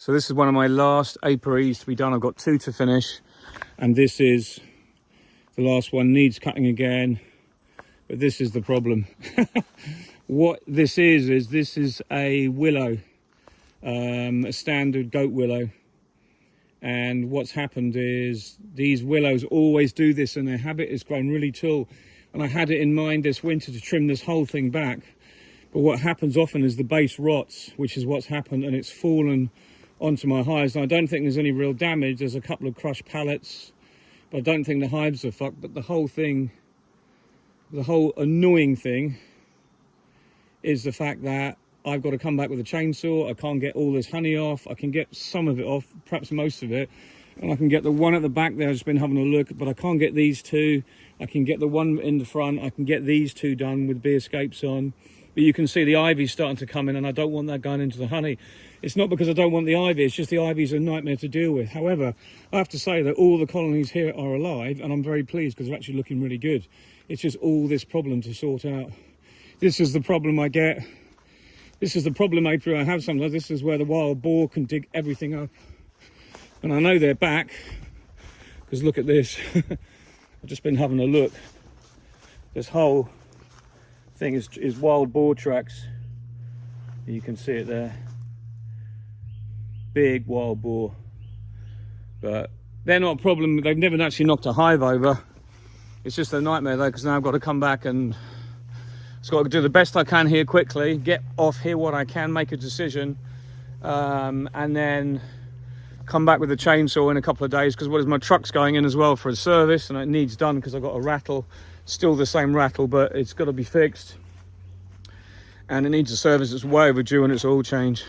So this is one of my last apiaries to be done. I've got 2 to finish, and this is the last one. Needs cutting again, but this is the problem. What this is this is a willow, a standard goat willow. And what's happened is these willows always do this, and their habit has grown really tall. And I had it in mind this winter to trim this whole thing back. But what happens often is the base rots, which is what's happened, and it's fallen onto my hives. And I don't think there's any real damage. There's a couple of crushed pallets, but I don't think the hives are fucked. But the whole thing, the whole annoying thing is the fact that I've got to come back with a chainsaw. I can't get all this honey off. I can get some of it off, perhaps most of it. And I can get the one at the back there. I've just been having a look, but I can't get these 2. I can get the one in the front. I can get these 2 done with bee escapes on. But you can see the ivy's starting to come in, and I don't want that going into the honey. It's not because I don't want the ivy, it's just the ivy's a nightmare to deal with. However, I have to say that all the colonies here are alive, and I'm very pleased because they're actually looking really good. It's just all this problem to sort out. This is the problem I get. This is the problem apiary I have sometimes. This is where the wild boar can dig everything up. And I know they're back, because look at this. I've just been having a look. This whole thing is wild boar tracks. You can see it there. Big wild boar. But they're not a problem. They've never actually knocked a hive over. It's just a nightmare though, because now I've got to come back and I've got to do the best I can here quickly, get off here what I can, make a decision, and then come back with a chainsaw in a couple of days, because my truck's going in as well for a service, and it needs done because I've got a rattle, still the same rattle, but it's got to be fixed, and it needs a service. It's way overdue and it's oil change,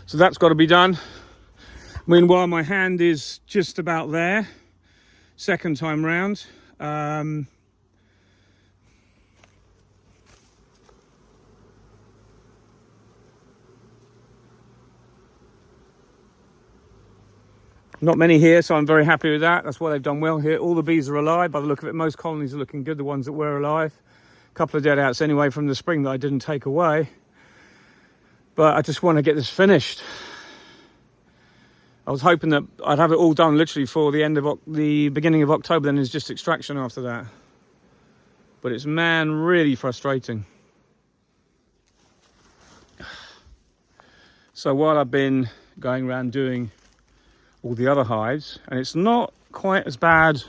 so that's got to be done. Meanwhile, my hand is just about there, second time round. Not many here, so I'm very happy with that. That's why they've done well here. All the bees are alive by the look of it. Most colonies are looking good, the ones that were alive. A couple of dead outs anyway from the spring that I didn't take away. But I just want to get this finished. I was hoping that I'd have it all done literally for the beginning of October, then there's just extraction after that. But it's, man, really frustrating. So while I've been going around doing all the other hives, and it's not quite as bad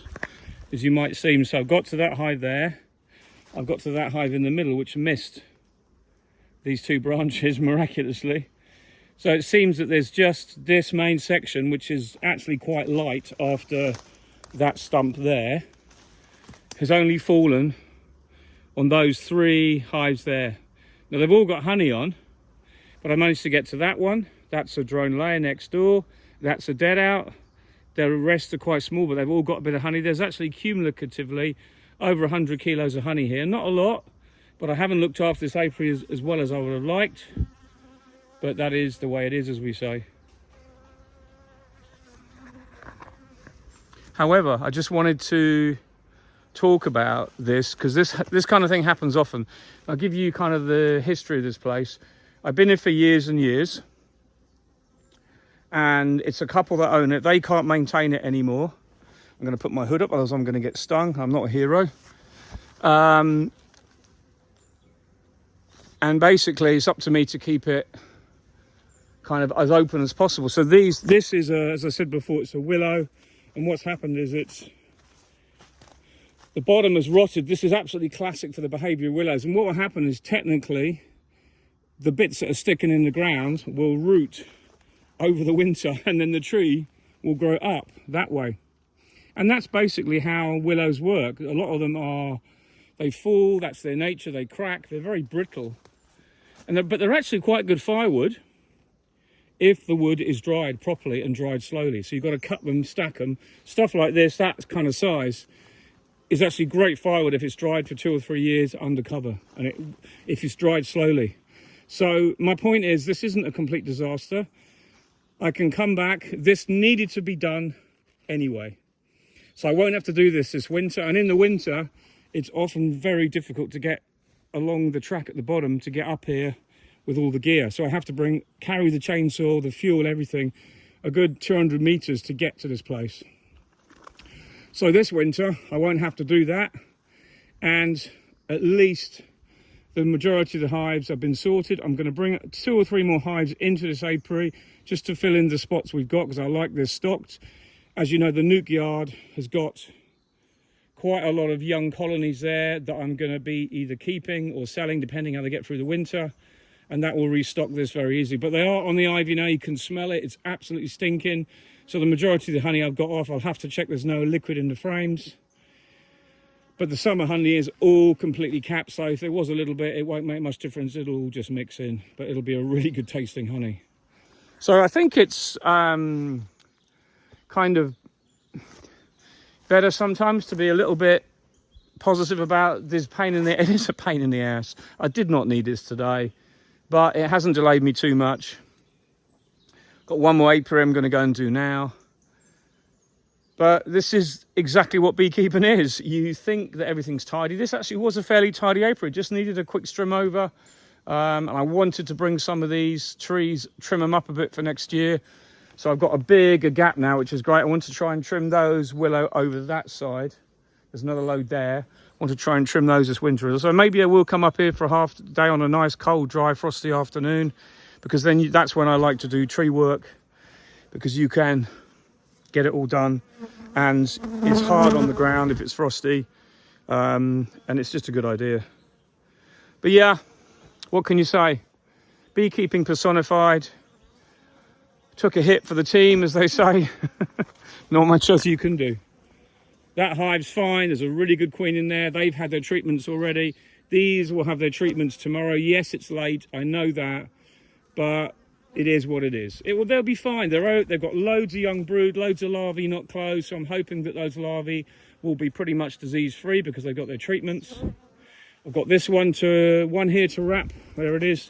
as you might seem. So I've got to that hive there. I've got to that hive in the middle, which missed these 2 branches miraculously. So it seems that there's just this main section, which is actually quite light after that stump there, has only fallen on those 3 hives there. Now they've all got honey on, but I managed to get to that one. That's a drone layer next door. That's a dead out. The rest are quite small, but they've all got a bit of honey. There's actually cumulatively over 100 kilos of honey here. Not a lot, but I haven't looked after this apiary as well as I would have liked. But that is the way it is, as we say. However, I just wanted to talk about this, because this kind of thing happens often. I'll give you kind of the history of this place. I've been here for years and years. And it's a couple that own it. They can't maintain it anymore. I'm going to put my hood up, otherwise I'm going to get stung. I'm not a hero. And basically it's up to me to keep it kind of as open as possible. So this is, as I said before, it's a willow. And what's happened is the bottom has rotted. This is absolutely classic for the behaviour of willows. And what will happen is, technically, the bits that are sticking in the ground will root over the winter, and then the tree will grow up that way. And that's basically how willows work. A lot of them they fall, that's their nature, they crack, they're very brittle. But they're actually quite good firewood if the wood is dried properly and dried slowly. So you've got to cut them, stack them. Stuff like this, that kind of size, is actually great firewood if it's dried for 2 or 3 years under cover, and if it's dried slowly. So my point is, this isn't a complete disaster. I can come back. This needed to be done anyway. So I won't have to do this winter. And in the winter, it's often very difficult to get along the track at the bottom to get up here with all the gear. So I have to carry the chainsaw, the fuel, everything, a good 200 meters to get to this place. So this winter, I won't have to do that. And at least the majority of the hives have been sorted. I'm going to bring 2 or 3 more hives into this apiary just to fill in the spots we've got, because I like this stocked. As you know, the nuke yard has got quite a lot of young colonies there that I'm going to be either keeping or selling, depending how they get through the winter. And that will restock this very easily. But they are on the ivy now, you can smell it, it's absolutely stinking. So the majority of the honey I've got off, I'll have to check there's no liquid in the frames. But the summer honey is all completely capped, so if there was a little bit, it won't make much difference, it'll all just mix in. But it'll be a really good tasting honey. So I think it's kind of better sometimes to be a little bit positive about this pain in the... It is a pain in the ass. I did not need this today, but it hasn't delayed me too much. Got one more apiary I'm going to go and do now. But this is exactly what beekeeping is. You think that everything's tidy. This actually was a fairly tidy apiary. Just needed a quick trim over. And I wanted to bring some of these trees, trim them up a bit for next year. So I've got a bigger gap now, which is great. I want to try and trim those willow over that side. There's another load there. I want to try and trim those this winter. So maybe I will come up here for a half day on a nice, cold, dry, frosty afternoon. Because then that's when I like to do tree work. Because you can get it all done. And it's hard on the ground if it's frosty. And it's just a good idea. But yeah, what can you say? Beekeeping personified. Took a hit for the team, as they say. Not much else you can do. That hive's fine. There's a really good queen in there. They've had their treatments already. These will have their treatments tomorrow. Yes, it's late. I know that. But it is what it is. They'll be fine. They've got loads of young brood, loads of larvae not closed. So I'm hoping that those larvae will be pretty much disease-free because they've got their treatments. I've got this one here to wrap. There it is.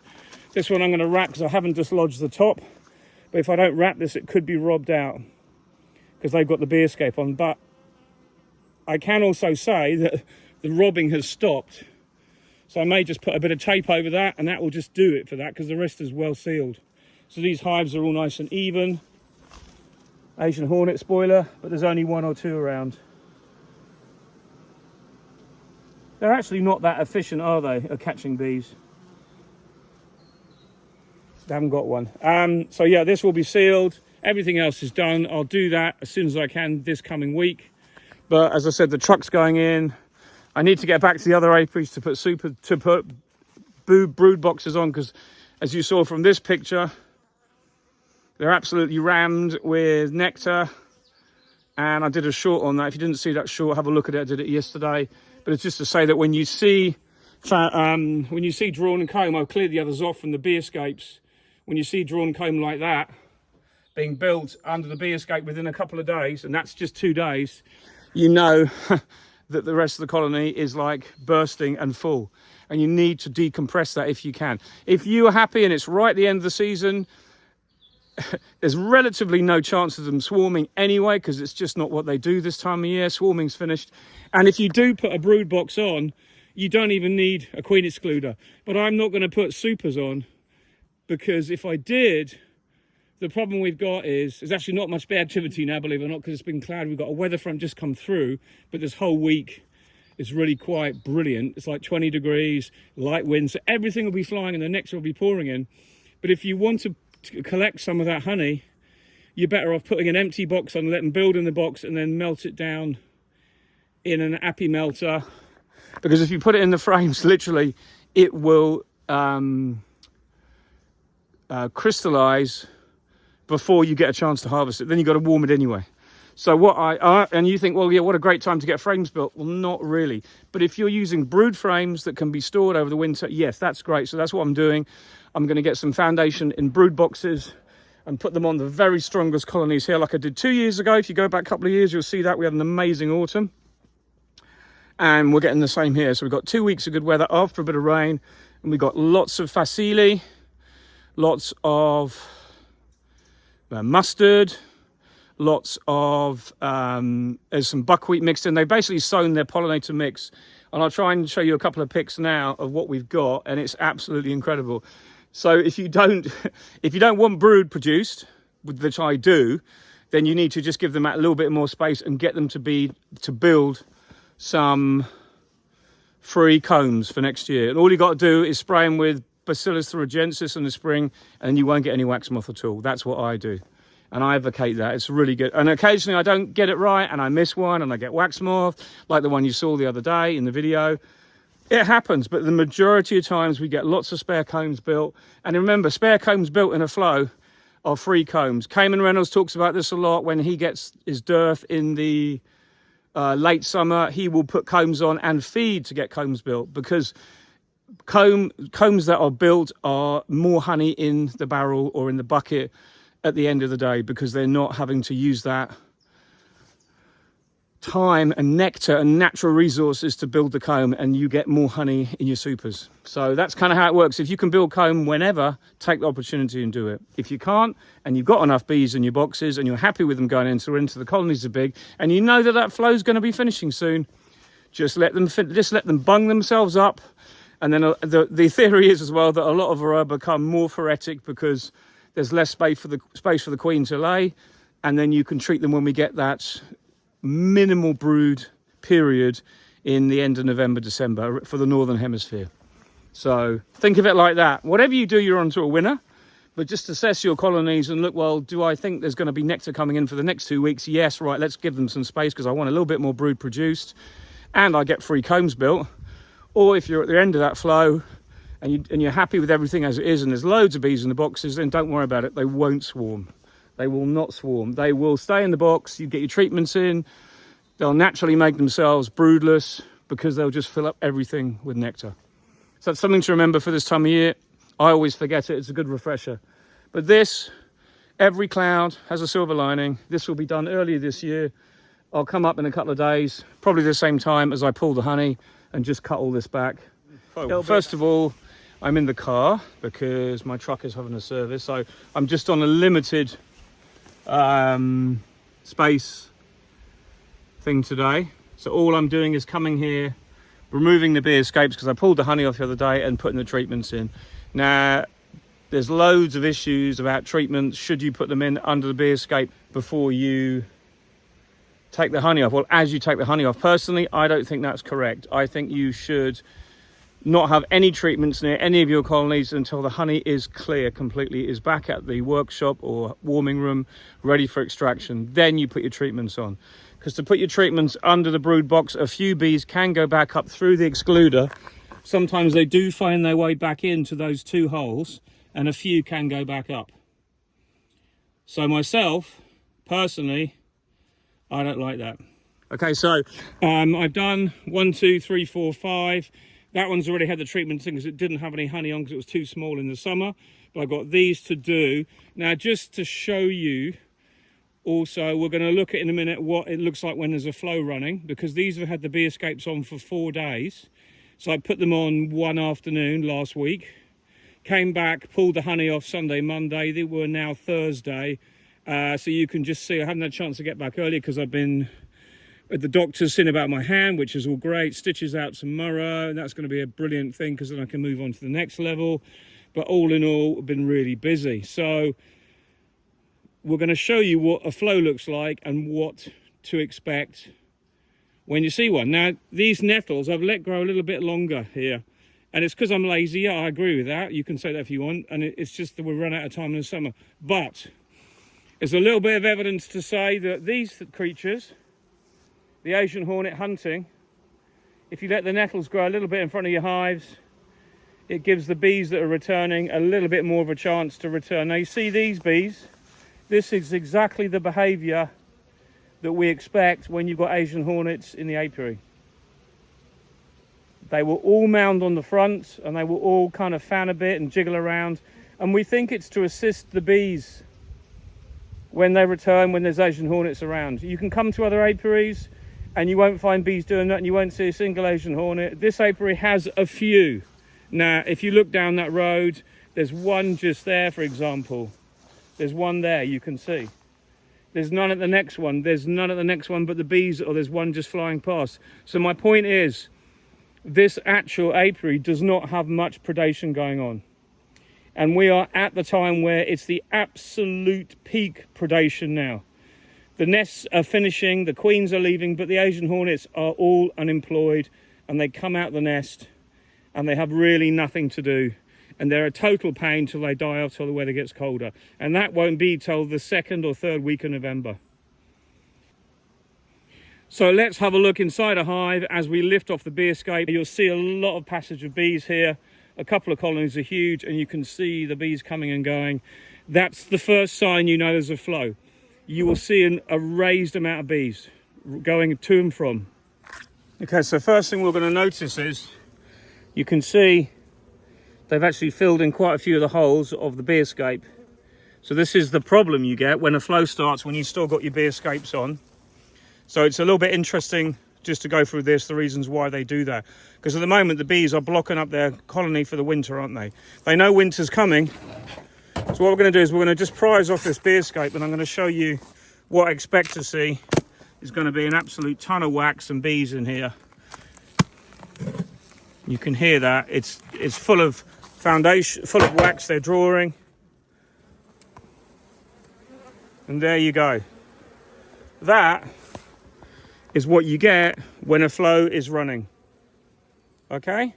This one I'm going to wrap because I haven't dislodged the top. But if I don't wrap this, it could be robbed out because they've got the bee escape on. But I can also say that the robbing has stopped. So I may just put a bit of tape over that and that will just do it for that because the rest is well sealed. So these hives are all nice and even. Asian hornet spoiler, but there's only 1 or 2 around. They're actually not that efficient, are they, at catching bees? They haven't got one. So yeah, this will be sealed. Everything else is done. I'll do that as soon as I can this coming week. But as I said, the truck's going in. I need to get back to the other apiaries to put brood boxes on, because as you saw from this picture, they're absolutely rammed with nectar. And I did a short on that. If you didn't see that short, have a look at it. I did it yesterday. But it's just to say that when you see drawn comb, I'll clear the others off from the bee escapes. When you see drawn comb like that being built under the bee escape within a couple of days, and that's just 2 days, you know that the rest of the colony is like bursting and full. And you need to decompress that if you can. If you are happy and it's right at the end of the season, there's relatively no chance of them swarming anyway, because it's just not what they do this time of year. Swarming's finished. And if you do put a brood box on, you don't even need a queen excluder. But I'm not going to put supers on, because if I did, the problem we've got is there's actually not much bee activity now, believe it or not, because it's been cloudy. We've got a weather front just come through, but this whole week is really quite brilliant. It's like 20 degrees, light winds, so everything will be flying and the nectar will be pouring in. But if you want to collect some of that honey, you're better off putting an empty box on, let them build in the box and then melt it down in an Api melter. Because if you put it in the frames, literally, it will crystallize before you get a chance to harvest it. Then you've got to warm it anyway. So and you think, well, yeah, what a great time to get frames built. Well, not really. But if you're using brood frames that can be stored over the winter, yes, that's great. So that's what I'm doing. I'm going to get some foundation in brood boxes and put them on the very strongest colonies here, like I did 2 years ago. If you go back a couple of years, you'll see that we had an amazing autumn. And we're getting the same here. So we've got 2 weeks of good weather after a bit of rain. And we've got lots of facile, lots of mustard, lots of, there's some buckwheat mixed in. They basically sown their pollinator mix. And I'll try and show you a couple of pics now of what we've got. And it's absolutely incredible. So if you don't want brood produced, which I do, then you need to just give them a little bit more space and get them to build some free combs for next year. And all you got to do is spray them with Bacillus thuringiensis in the spring, and you won't get any wax moth at all. That's what I do, and I advocate that. It's really good. And occasionally I don't get it right and I miss one and I get wax moth, like the one you saw the other day in the video. It happens, but the majority of times we get lots of spare combs built. And remember, spare combs built in a flow are free combs. Cayman Reynolds talks about this a lot. When he gets his dearth in the late summer, he will put combs on and feed to get combs built, because combs that are built are more honey in the barrel or in the bucket at the end of the day, because they're not having to use that time and nectar and natural resources to build the comb, and you get more honey in your supers. So that's kind of how it works. If you can build comb whenever, take the opportunity and do it. If you can't, and you've got enough bees in your boxes and you're happy with them going into the colonies are big, and you know that flow is going to be finishing soon, just let them bung themselves up. And then the theory is as well that a lot of them become more phoretic because there's less space for the queen to lay, and then you can treat them when we get that minimal brood period in the end of November, December for the Northern Hemisphere. So think of it like that. Whatever you do, you're onto a winner. But just assess your colonies and look, well, do I think there's going to be nectar coming in for the next 2 weeks? Yes, right, let's give them some space because I want a little bit more brood produced and I get free combs built. Or if you're at the end of that flow and you're happy with everything as it is and there's loads of bees in the boxes, then don't worry about it. They won't swarm. They will not swarm. They will stay in the box. You get your treatments in. They'll naturally make themselves broodless because they'll just fill up everything with nectar. So that's something to remember for this time of year. I always forget it. It's a good refresher. But every cloud has a silver lining. This will be done earlier this year. I'll come up in a couple of days, probably the same time as I pull the honey, and just cut all this back. First of all, I'm in the car because my truck is having a service. So I'm just on a limited space thing today. So all I'm doing is coming here, removing the bee escapes because I pulled the honey off the other day, and putting the treatments in. Now there's loads of issues about treatments. Should you put them in under the bee escape before you take the honey off? Well, as you take the honey off, personally I don't think that's correct. I think you should not have any treatments near any of your colonies until the honey is clear completely, is back at the workshop or warming room ready for extraction. Then you put your treatments on, because to put your treatments under the brood box, a few bees can go back up through the excluder. Sometimes they do find their way back into those two holes, and a few can go back up. So myself personally, I don't like that. Okay, so I've done 1, 2, 3, 4, 5. That one's already had the treatment because it didn't have any honey on because it was too small in the summer. But I've got these to do. Now, just to show you, also, we're going to look at in a minute what it looks like when there's a flow running, because these have had the bee escapes on for 4 days. So I put them on one afternoon last week, came back, pulled the honey off Sunday, Monday. They were now Thursday. So you can just see I haven't had a chance to get back earlier because I've been at the doctor's seeing about my hand, which is all great. Stitches out tomorrow, and that's going to be a brilliant thing because then I can move on to the next level. But all in all, I've been really busy. So we're going to show you what a flow looks like and what to expect when you see one. Now, these nettles I've let grow a little bit longer here. And it's because I'm lazy. Yeah, I agree with that. You can say that if you want. And it's just that we run out of time in the summer. But there's a little bit of evidence to say that these creatures, the Asian hornet hunting, if you let the nettles grow a little bit in front of your hives, it gives the bees that are returning a little bit more of a chance to return. Now you see these bees, this is exactly the behaviour that we expect when you've got Asian hornets in the apiary. They will all mound on the front and they will all kind of fan a bit and jiggle around, and we think it's to assist the bees when they return, when there's Asian hornets around. You can come to other apiaries and you won't find bees doing that, and you won't see a single Asian hornet. This apiary has a few. Now, if you look down that road, there's one just there, for example. There's one there, you can see. There's none at the next one. There's none at the next one but the bees, or there's one just flying past. So my point is, this actual apiary does not have much predation going on. And we are at the time where it's the absolute peak predation now. The nests are finishing, the queens are leaving, but the Asian hornets are all unemployed, and they come out the nest and they have really nothing to do. And they're a total pain till they die off, till the weather gets colder. And that won't be till the 2nd or 3rd week of November. So let's have a look inside a hive as we lift off the bee escape. You'll see a lot of passage of bees here. A couple of colonies are huge, and you can see the bees coming and going. That's the first sign you know there's a flow. You will see a raised amount of bees going to and from. Okay, so first thing we're going to notice is you can see they've actually filled in quite a few of the holes of the bee escape. So this is the problem you get when a flow starts, when you've still got your bee escapes on. So it's a little bit interesting just to go through this, the reasons why they do that. Because at the moment the bees are blocking up their colony for the winter, aren't they? They know winter's coming. So what we're going to do is we're going to just prise off this bee escape, and I'm going to show you what I expect to see is going to be an absolute ton of wax and bees in here. You can hear that. It's full of foundation, full of wax they're drawing. And there you go. That is what you get when a flow is running. Okay?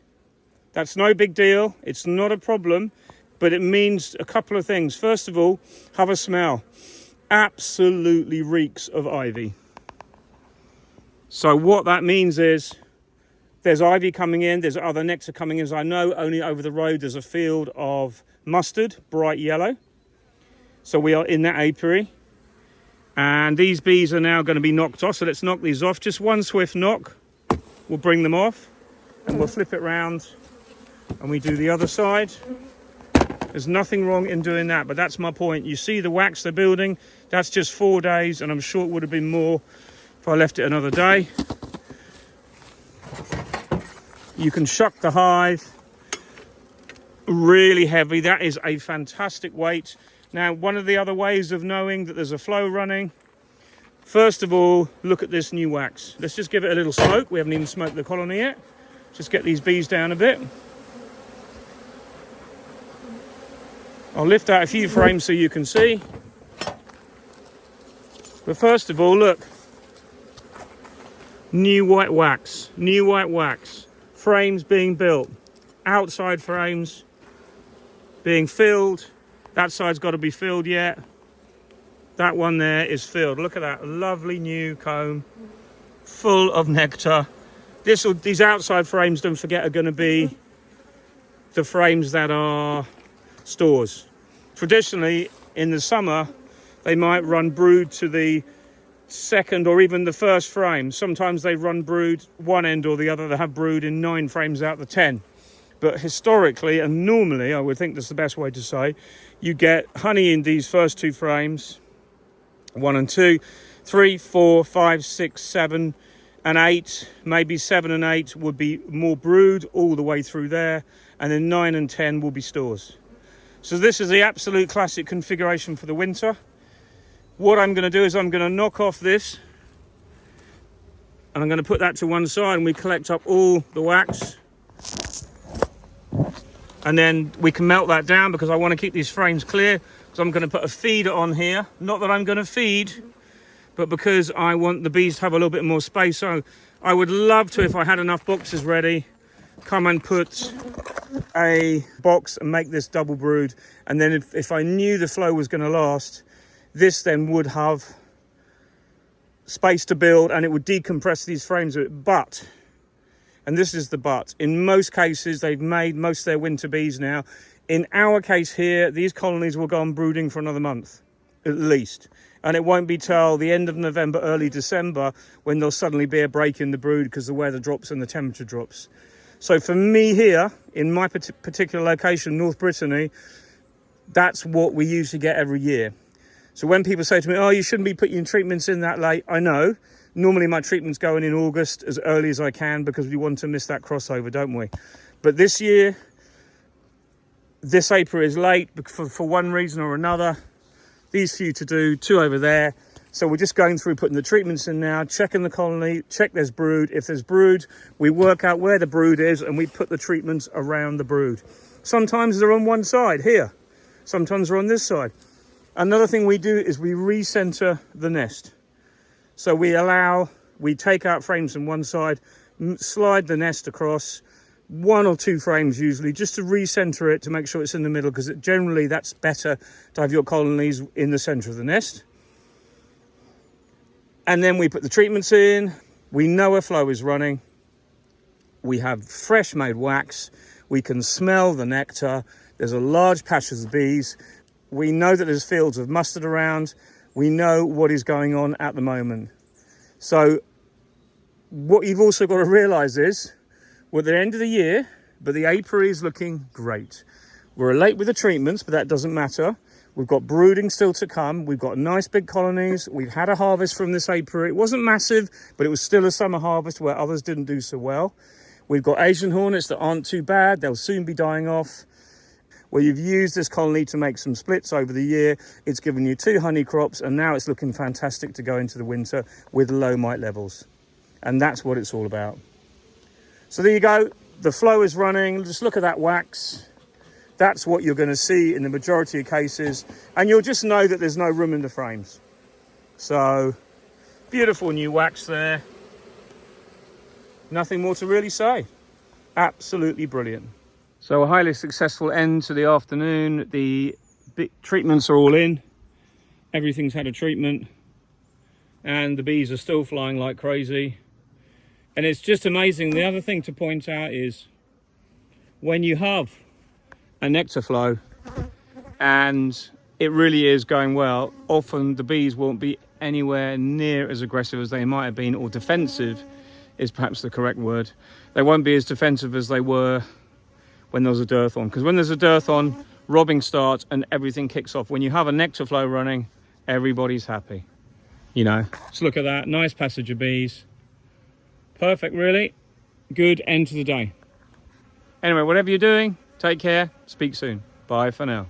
That's no big deal. It's not a problem, but it means a couple of things. First of all, have a smell. Absolutely reeks of ivy. So what that means is there's ivy coming in, there's other nectar coming in. As I know, only over the road there's a field of mustard, bright yellow. So we are in that apiary. And these bees are now going to be knocked off. So let's knock these off. Just one swift knock will bring them off. And we'll flip it round and we do the other side. There's nothing wrong in doing that, but that's my point. You see the wax they're building? That's just 4 days, and I'm sure it would have been more if I left it another day. You can shuck the hive. Really heavy. That is a fantastic weight. Now, one of the other ways of knowing that there's a flow running, first of all, look at this new wax. Let's just give it a little smoke. We haven't even smoked the colony yet. Just get these bees down a bit. I'll lift out a few frames so you can see. But first of all, look. New white wax. New white wax. Frames being built. Outside frames being filled. That side's got to be filled yet. That one there is filled. Look at that lovely new comb. Full of nectar. These outside frames, don't forget, are going to be the frames that are stores. Traditionally, in the summer, they might run brood to the 2nd or even the 1st frame. Sometimes they run brood one end or the other. They have brood in 9 frames out of the 10. But historically and normally, I would think that's the best way to say, you get honey in these first 2 frames, 1 and 2, 3, 4, 5, 6, 7 and 8, maybe 7 and 8 would be more brood all the way through there, and then 9 and 10 will be stores. So this is the absolute classic configuration for the winter. What I'm going to do is I'm going to knock off this, and I'm going to put that to one side, and we collect up all the wax. And then we can melt that down because I want to keep these frames clear. So I'm going to put a feeder on here. Not that I'm going to feed, but because I want the bees to have a little bit more space. So I would love to, if I had enough boxes ready, come and put a box and make this double brood. And then if I knew the flow was going to last, this then would have space to build and it would decompress these frames a bit. But, and this is the but, in most cases they've made most of their winter bees now. In our case here, these colonies will go on brooding for another month at least, and it won't be till the end of November, early December, when there'll suddenly be a break in the brood because the weather drops and the temperature drops. So for me here in my particular location, North Brittany, that's what we usually get every year. So when people say to me, oh, you shouldn't be putting your treatments in that late, I know. Normally my treatment's going in August as early as I can because we want to miss that crossover, don't we? But this year, this Apiary is late for one reason or another. These few to do, 2 over there. So we're just going through putting the treatments in now, checking the colony, check there's brood. If there's brood, we work out where the brood is and we put the treatments around the brood. Sometimes they're on one side here, sometimes they're on this side. Another thing we do is we recenter the nest. So we take out frames from one side, slide the nest across, 1 or 2 frames usually, just to recenter it to make sure it's in the middle, because generally that's better to have your colonies in the center of the nest. And then we put the treatments in. We know a flow is running. We have fresh made wax. We can smell the nectar. There's a large patch of bees. We know that there's fields of mustard around. We know what is going on at the moment. So what you've also got to realize is we're at the end of the year, but the apiary is looking great. We're late with the treatments, but that doesn't matter. We've got brooding still to come. We've got nice big colonies. We've had a harvest from this apiary. It wasn't massive, but it was still a summer harvest where others didn't do so well. We've got Asian hornets that aren't too bad. They'll soon be dying off. Where you've used this colony to make some splits over the year. It's given you 2 honey crops, and now it's looking fantastic to go into the winter with low mite levels. And that's what it's all about. So there you go. The flow is running. Just look at that wax. That's what you're going to see in the majority of cases. And you'll just know that there's no room in the frames. So beautiful new wax there. Nothing more to really say. Absolutely brilliant. So a highly successful end to the afternoon. The treatments are all in. Everything's had a treatment. And the bees are still flying like crazy. And it's just amazing. The other thing to point out is when you have a nectar flow and it really is going well, often the bees won't be anywhere near as aggressive as they might have been, or defensive is perhaps the correct word. They won't be as defensive as they were when there was a dearth on, because when there's a dearth on, robbing starts and everything kicks off. When you have a nectar flow running, everybody's happy. You know, just look at that, nice passage of bees. Perfect, really. Good end to the day. Anyway, whatever you're doing, take care. Speak soon. Bye for now.